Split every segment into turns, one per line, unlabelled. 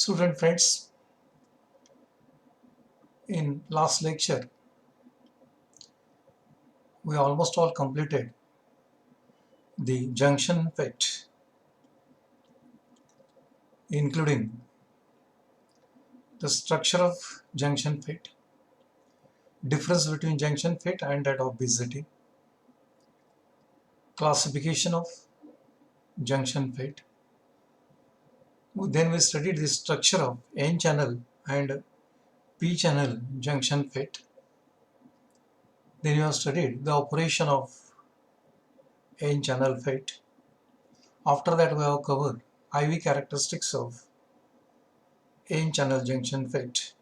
Student friends, in last lecture we almost all completed the junction FET, including the structure of junction FET, difference between junction FET and that of BZT, classification of junction FET. Then we studied the structure of N channel and P channel junction FET. Then we have studied the operation of N channel FET. After that we have covered IV characteristics of N channel junction FET.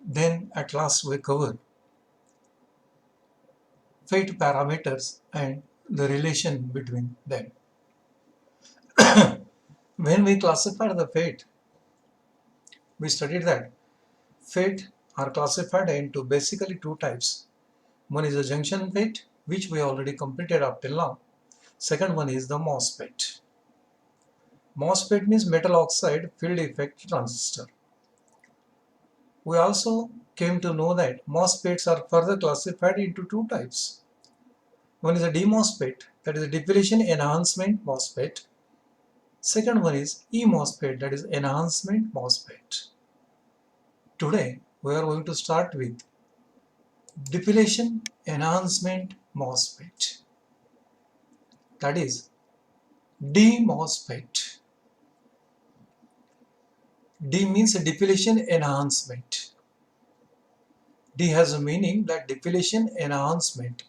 Then at last we cover FET parameters and the relation between them. When we classified the FET, we studied that FET are classified into basically two types. One is the junction FET, which we already completed up till now. Second one is the MOSFET. MOSFET means metal oxide field effect transistor. We also came to know that MOSFETs are further classified into two types. One is a DMOSFET, that is a depletion enhancement MOSFET. Second one is eMOSFET, that is enhancement MOSFET. Today we are going to start with depletion enhancement MOSFET, that is DMOSFET. D means depletion enhancement. D has a meaning that depletion enhancement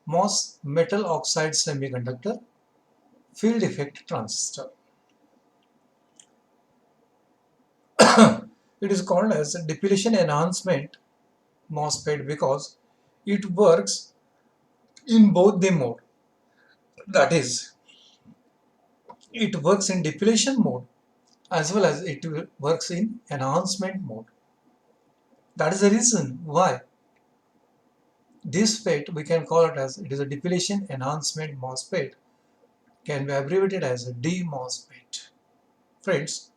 MOS, metal oxide semiconductor field effect transistor. It is called as depletion enhancement MOSFET because it works in both the mode. That is, it works in depletion mode as well as it works in enhancement mode. That is the reason why this FET we can call it as it is a depletion enhancement MOSFET, can be abbreviated as a DMOSFET. Friends,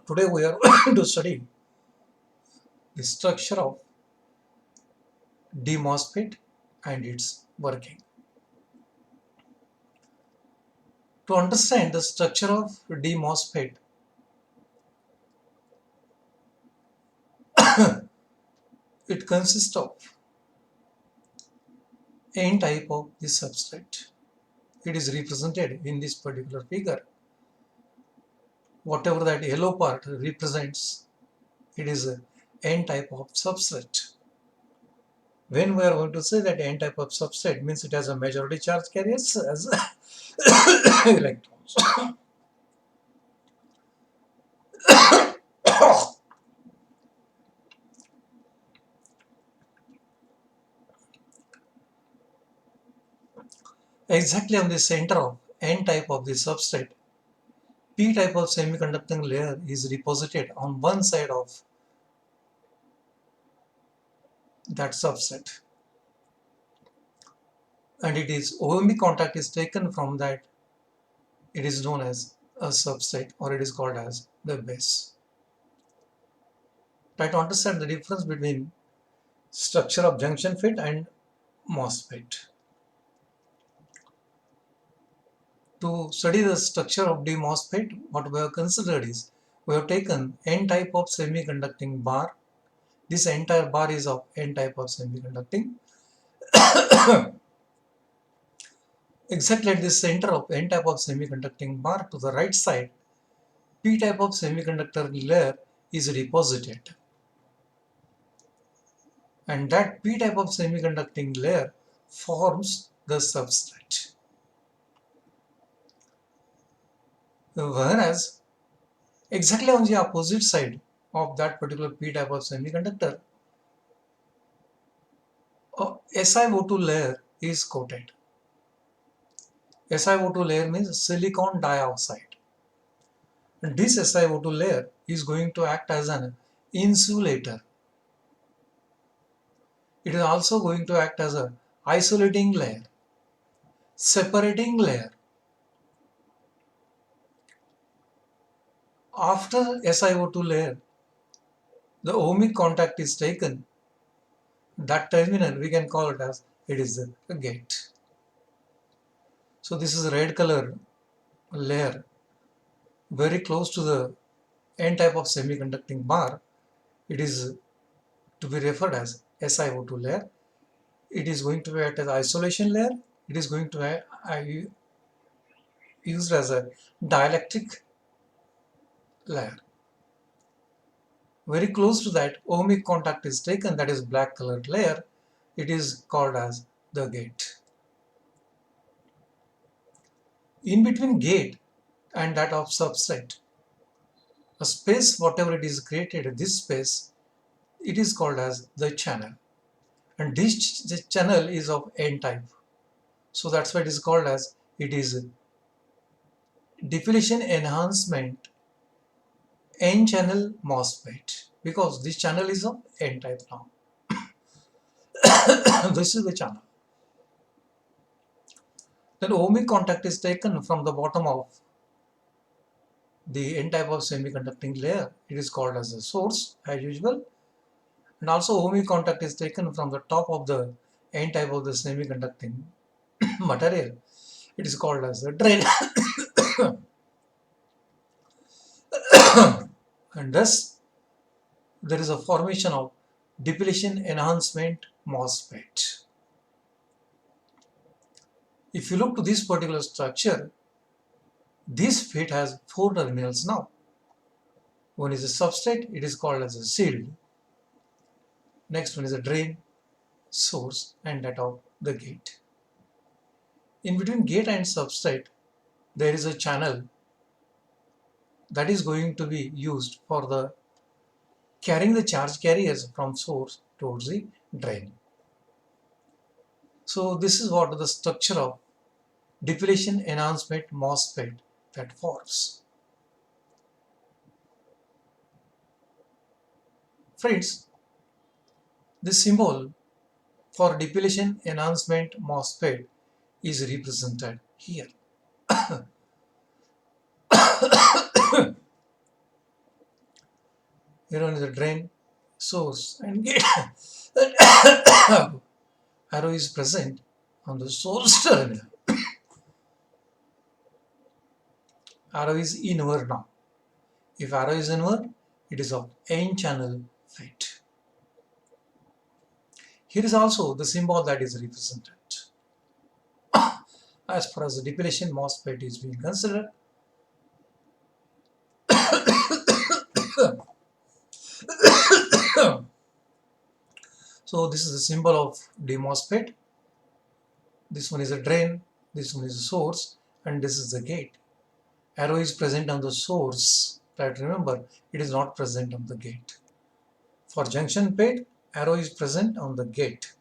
today we are going to study the structure of DMOSFET and its working. To understand the structure of DMOSFET, it consists of N type of the substrate. It is represented in this particular figure. Whatever that yellow part represents, it is a N type of substrate. When we are going to say that N type of substrate, means it has a majority charge carriers as electrons. Exactly on the center of N type of the substrate, P type of semiconducting layer is deposited on one side of that substrate, and it is OMB contact is taken from that. It is known as a substrate, or it is called as the base. Try to understand the difference between structure of junction FET and MOSFET. To study the structure of DMOSFET, what we have considered is, we have taken N type of semiconducting bar. This entire bar is of N type of semiconducting. Exactly at the center of N type of semiconducting bar, to the right side, P type of semiconductor layer is deposited. And that P type of semiconducting layer forms the substrate. Whereas, exactly on the opposite side of that particular P type of semiconductor, a SiO2 layer is coated. SiO2 layer means silicon dioxide. And this SiO2 layer is going to act as an insulator. It is also going to act as a isolating layer, separating layer. After SiO2 layer, the ohmic contact is taken. That terminal we can call it as it is the gate. So this is a red color layer very close to the N type of semiconducting bar. It is to be referred as SiO2 layer. It is going to act as isolation layer. It is going to be used as a dielectric layer. Very close to that, ohmic contact is taken, that is black colored layer. It is called as the gate. In between gate and that of substrate, a space, whatever it is created, this space, it is called as the channel. And this channel is of N type. So that's why it is called as, it is depletion enhancement N channel MOSFET, because this channel is of N type now. This is the channel. Then ohmic contact is taken from the bottom of the N type of semiconducting layer. It is called as a source as usual. And also ohmic contact is taken from the top of the N type of the semiconducting material. It is called as a drain. And thus there is a formation of depletion enhancement MOSFET. If you look to this particular structure, this FET has 4 terminals now. One is a substrate, it is called as a shield. Next one is a drain, source, and that of the gate. In between gate and substrate, there is a channel that is going to be used for the carrying the charge carriers from source towards the drain. So this is what the structure of depletion enhancement MOSFET that forms. Friends, this symbol for depletion enhancement MOSFET is represented here. Here on is the drain, source, and gate. Arrow is present on the source terminal. Arrow is inward now. If arrow is inward, it is of N channel FET. Here is also the symbol that is represented. As far as the depletion MOSFET is being considered, so this is the symbol of DMOSFET. This one is a drain, this one is a source, and this is the gate. Arrow is present on the source, but remember, it is not present on the gate. For junction FET, arrow is present on the gate.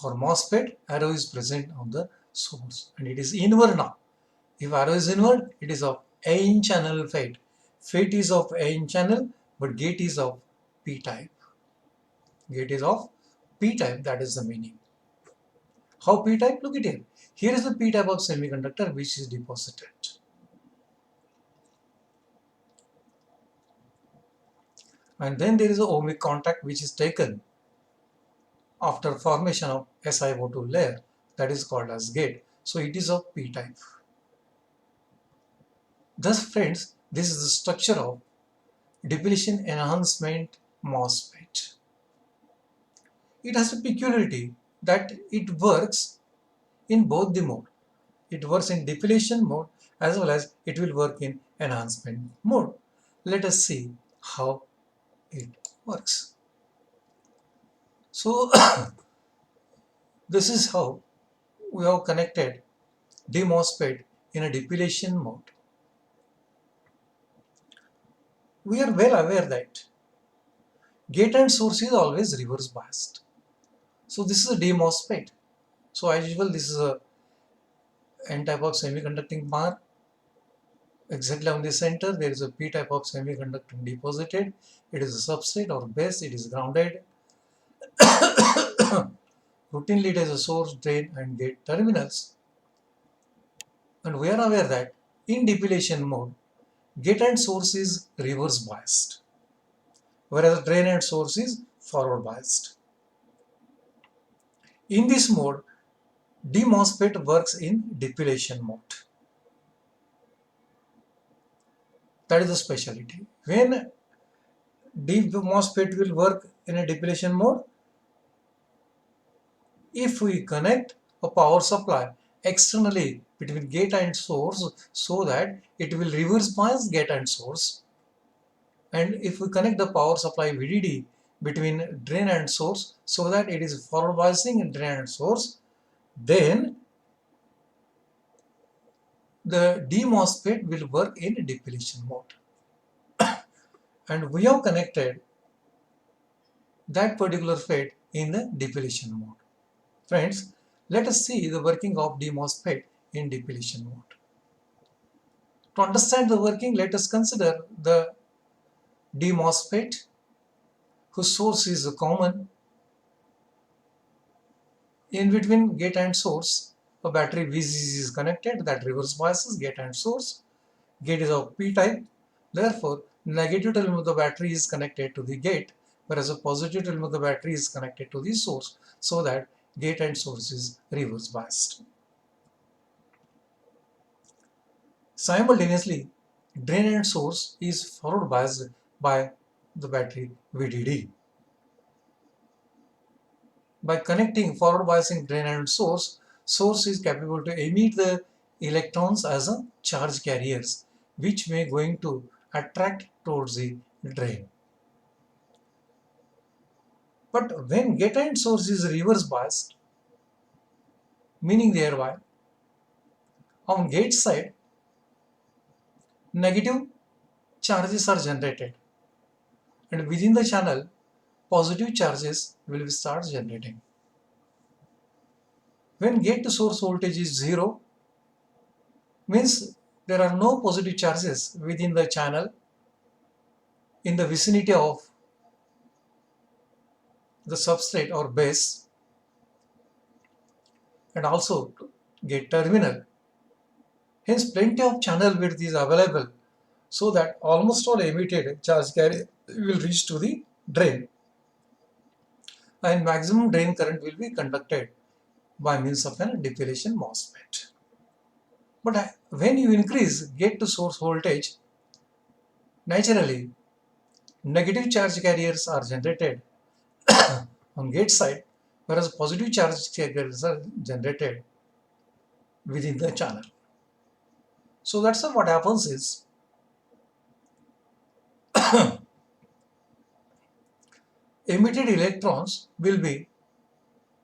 For MOSFET, arrow is present on the source, and it is inward now. If arrow is inward, it is of N channel FET. FET is of N channel, but gate is of P type. Gate is of P type, that is the meaning. How P type? Look at here. Here is the P type of semiconductor which is deposited. And then there is a ohmic contact which is taken after formation of SiO2 layer, that is called as gate. So it is of P type. Thus friends, this is the structure of depletion enhancement MOSFET. It has a peculiarity that it works in both the mode. It works in depletion mode as well as it will work in enhancement mode. Let us see how it works. So this is how we have connected DMOSFET in a depletion mode. We are well aware that gate and source is always reverse biased. So this is a DMOSFET. So as usual, this is a N type of semiconducting bar. Exactly on the center, there is a P type of semiconductor deposited. It is a substrate or base, it is grounded. routinely as a source, drain and gate terminals. And we are aware that in depletion mode, gate and source is reverse biased, whereas drain and source is forward biased. In this mode, DMOSFET works in depletion mode. That is the specialty. When DMOSFET will work in a depletion mode, if we connect a power supply externally between gate and source so that it will reverse bias gate and source, and if we connect the power supply VDD between drain and source so that it is forward biasing in drain and source, then the DMOSFET will work in depletion mode. And we have connected that particular FET in the depletion mode. Friends, let us see the working of DMOSFET in depletion mode. To understand the working, let us consider the DMOSFET whose source is common. In between gate and source, a battery VCC is connected that reverse biases gate and source. Gate is of P-type. Therefore, negative terminal of the battery is connected to the gate, whereas a positive terminal of the battery is connected to the source, so that gate and source is reverse biased. Simultaneously, drain and source is forward biased by the battery VDD. By connecting forward biasing drain and source, source is capable to emit the electrons as a charge carriers, which may going to attract towards the drain. But when gate and source is reverse biased, meaning thereby on gate side negative charges are generated, and within the channel positive charges will start generating. When gate to source voltage is 0, means there are no positive charges within the channel in the vicinity of the substrate or base, and also gate terminal. Hence, plenty of channel width is available so that almost all emitted charge carrier will reach to the drain, and maximum drain current will be conducted by means of a depletion MOSFET. But when you increase gate to source voltage, naturally negative charge carriers are generated on gate side, whereas positive charge carriers are generated within the channel. So that's what happens is emitted electrons will be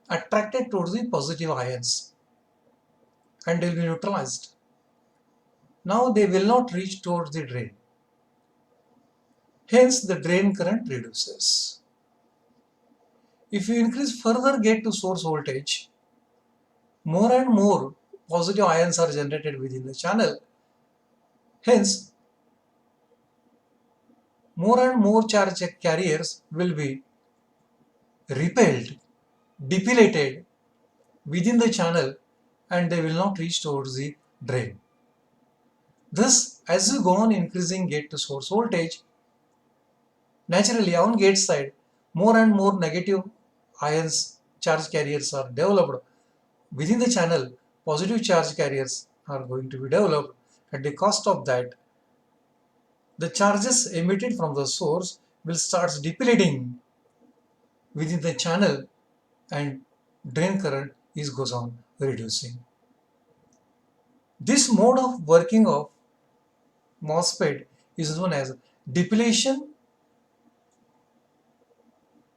attracted towards the positive ions and will be neutralized. Now they will not reach towards the drain. Hence the drain current reduces. If you increase further gate to source voltage, more and more positive ions are generated within the channel. Hence, more and more charge carriers will be repelled, depleted within the channel, and they will not reach towards the drain. Thus, as you go on increasing gate to source voltage, naturally on gate side, more and more negative ions charge carriers are developed. Within the channel, positive charge carriers are going to be developed. At the cost of that, the charges emitted from the source will start depleting within the channel, and drain current goes on reducing. This mode of working of MOSFET is known as depletion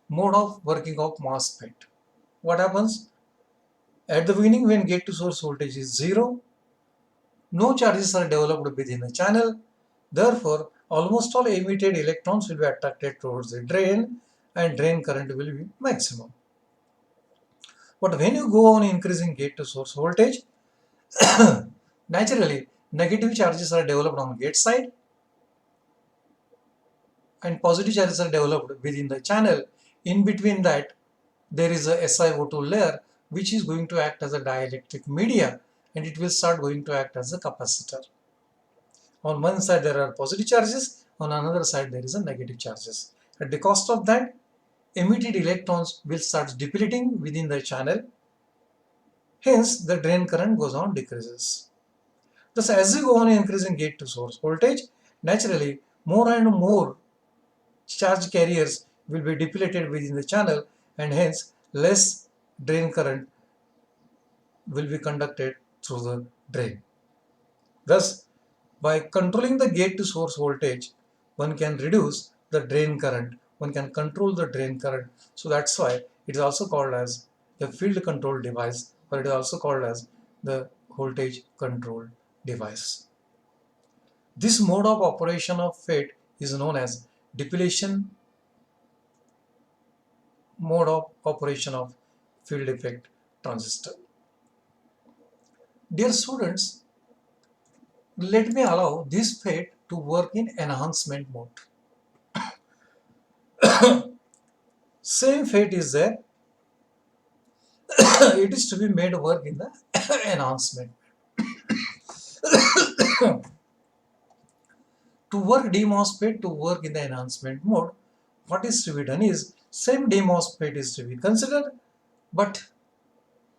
mode of working of MOSFET. What happens? At the beginning, when gate to source voltage is 0, no charges are developed within the channel. Therefore, almost all emitted electrons will be attracted towards the drain, and drain current will be maximum. But when you go on increasing gate to source voltage, naturally negative charges are developed on gate side and positive charges are developed within the channel. In between that, there is a SiO2 layer which is going to act as a dielectric media, and it will start going to act as a capacitor. On one side there are positive charges, on another side there is a negative charges. At the cost of that, emitted electrons will start depleting within the channel. Hence, the drain current goes on decreases. Thus, as you go on increasing gate to source voltage, naturally more and more charge carriers will be depleted within the channel, and hence less drain current will be conducted through the drain. Thus, by controlling the gate to source voltage, one can reduce the drain current, one can control the drain current. So that's why it is also called as the field control device, or it is also called as the voltage control device. This mode of operation of FET is known as depletion mode of operation of field effect transistor. Dear students, let me allow this FET to work in enhancement mode. Same FET is there. It is to be made work in the enhancement. To work DMOSFET to work in the enhancement mode, what is to be done is same DMOSFET is to be considered, but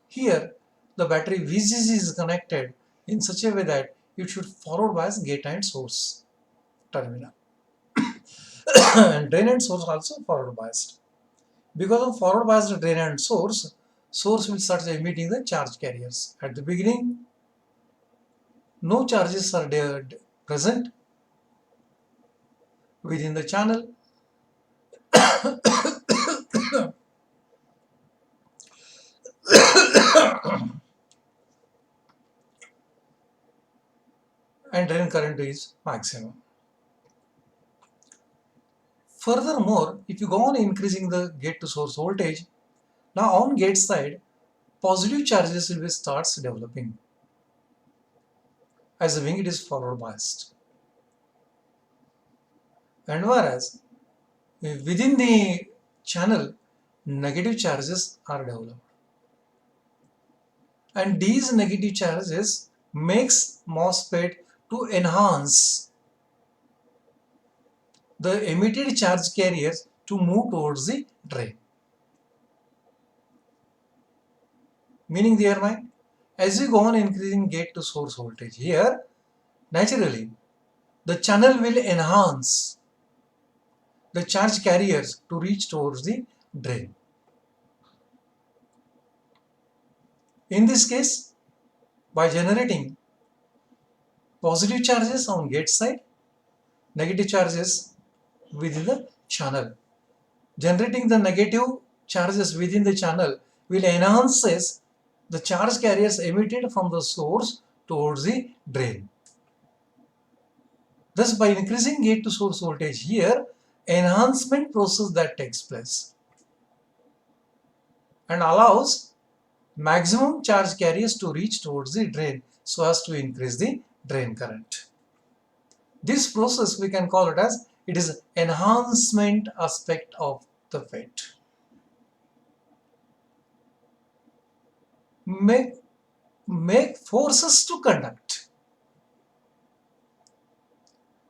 here the battery VCC is connected in such a way that it should forward bias gate and source terminal. And drain and source also forward biased. Because of forward biased drain and source will start emitting the charge carriers. At the beginning, no charges are present within the channel. And drain current is maximum. Furthermore, if you go on increasing the gate to source voltage, now on gate side, positive charges will be starts developing. Assuming it is forward biased. And whereas within the channel, negative charges are developed. And these negative charges makes MOSFET to enhance the emitted charge carriers to move towards the drain. Meaning thereby, as you go on increasing gate to source voltage here, naturally the channel will enhance the charge carriers to reach towards the drain. In this case, by generating positive charges on gate side, negative charges within the channel. Generating the negative charges within the channel will enhances the charge carriers emitted from the source towards the drain. Thus, by increasing gate to source voltage here, enhancement process that takes place and allows maximum charge carriers to reach towards the drain so as to increase the drain current. This process we can call it as it is enhancement aspect of the FET. Make forces to conduct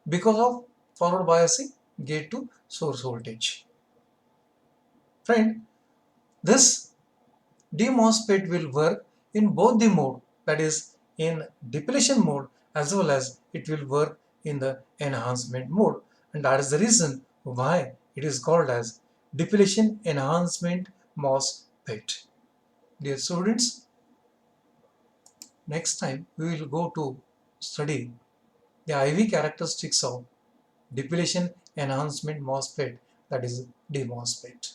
because of forward biasing gate to source voltage. Friend, this DMOSFET will work in both the mode, that is in depletion mode as well as it will work in the enhancement mode, and that is the reason why it is called as depletion enhancement MOSFET. Dear students, next time we will go to study the IV characteristics of depletion enhancement MOSFET, that is DMOSFET.